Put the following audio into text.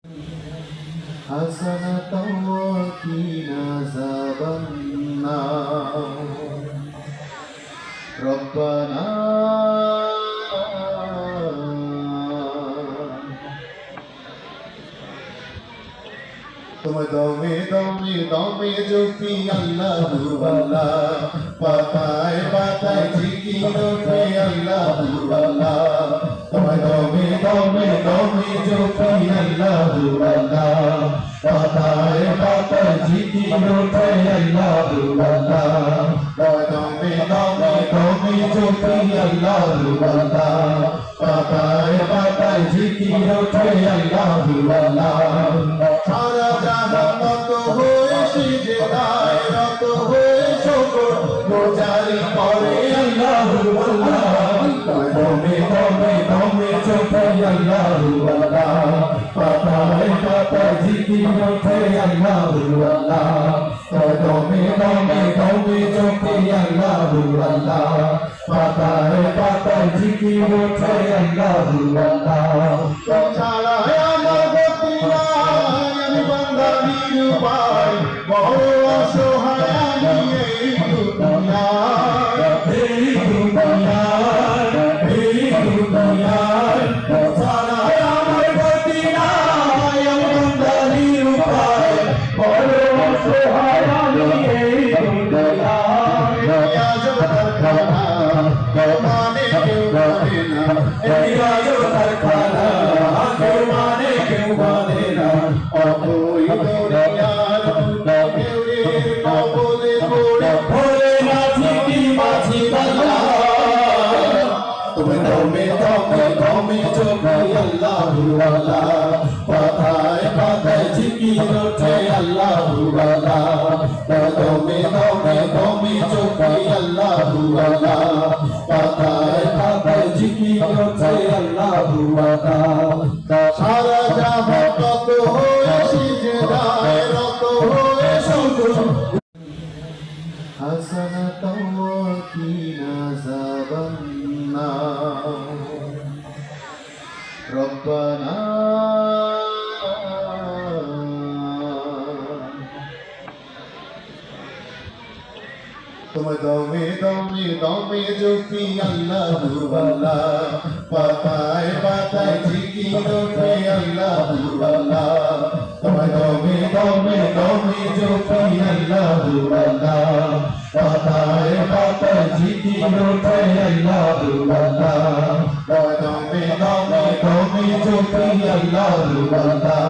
حسنة وقنا عذاب النار ربنا তোমার দমে দমে দমে জ্যোতি আল্লাহু আল্লাহ পাতায় পাতায় জিকির ওঠে আল্লাহু আল্লাহ তোমার দমে দমে দমে জ্যোতি আল্লাহু আল্লাহ পাতায় পাতায় জিকির ওঠে আল্লাহু আল্লাহ তোমার দমে দমে দমে জ্যোতি আল্লাহু আল্লাহ পাতায় পাতায় জিকির ওঠে আল্লাহু আল্লাহ সারা জাহান নত হয়ে সিজদায় রত হয়ে শুকর গুজারি করে আল্লাহু আল্লাহ দমে দমে দমে চোখে আল্লাহু আল্লাহ পাতায় পাতায় জিকির ওঠে আল্লাহু আল্লাহ দমে দমে দমে চোখে আল্লাহু আল্লাহ পাতায় পাতায় জিকির ওঠে আল্লাহু আল্লাহ ছাড়া আমার গতি নাই আমি বান্দা নিরুপায় বড় অসহায় আমি এই দুনিয়ায় ছাড়া আমার গতি নাই আমি বান্দা নিরুপায় বড় অসহায় আমি এই দুনিয়ায় আজও কারখানা মানে কেউ মানে না এই আজও কারখানা কেউ মানে কেউ মানে না অবৈ দুনিয়ার কেউরের কবলে পড়ে ভোলে নাচি কি মাছি আল্লাহ তুমি দমে দমে দমে চোখে আল্লাহু আল্লাহ পাতায় পাতায় জিকির ওঠে আল্লাহু আল্লাহ দমে দমে দমে চোখে আল্লাহু আল্লাহ পাতায় পাতায় জিকির ওঠে আল্লাহু আল্লাহ সারা জাহান রত হয়ে সিজদায় রত হয়ে শুকর حسنة وقنا عذاب النار ربنا তোমার দমে দমে দমে জ্যোতি আল্লাহু আল্লাহ পাতায় পাতায় জিকির ওঠে আল্লাহু আল্লাহ তোমার দমে দমে দমে জ্যোতি আল্লাহু আল্লাহ পাতায় পাতায় জিকির ওঠে আল্লাহু আল্লাহ দমে দমে দমে জ্যোতি আল্লাহু আল্লাহ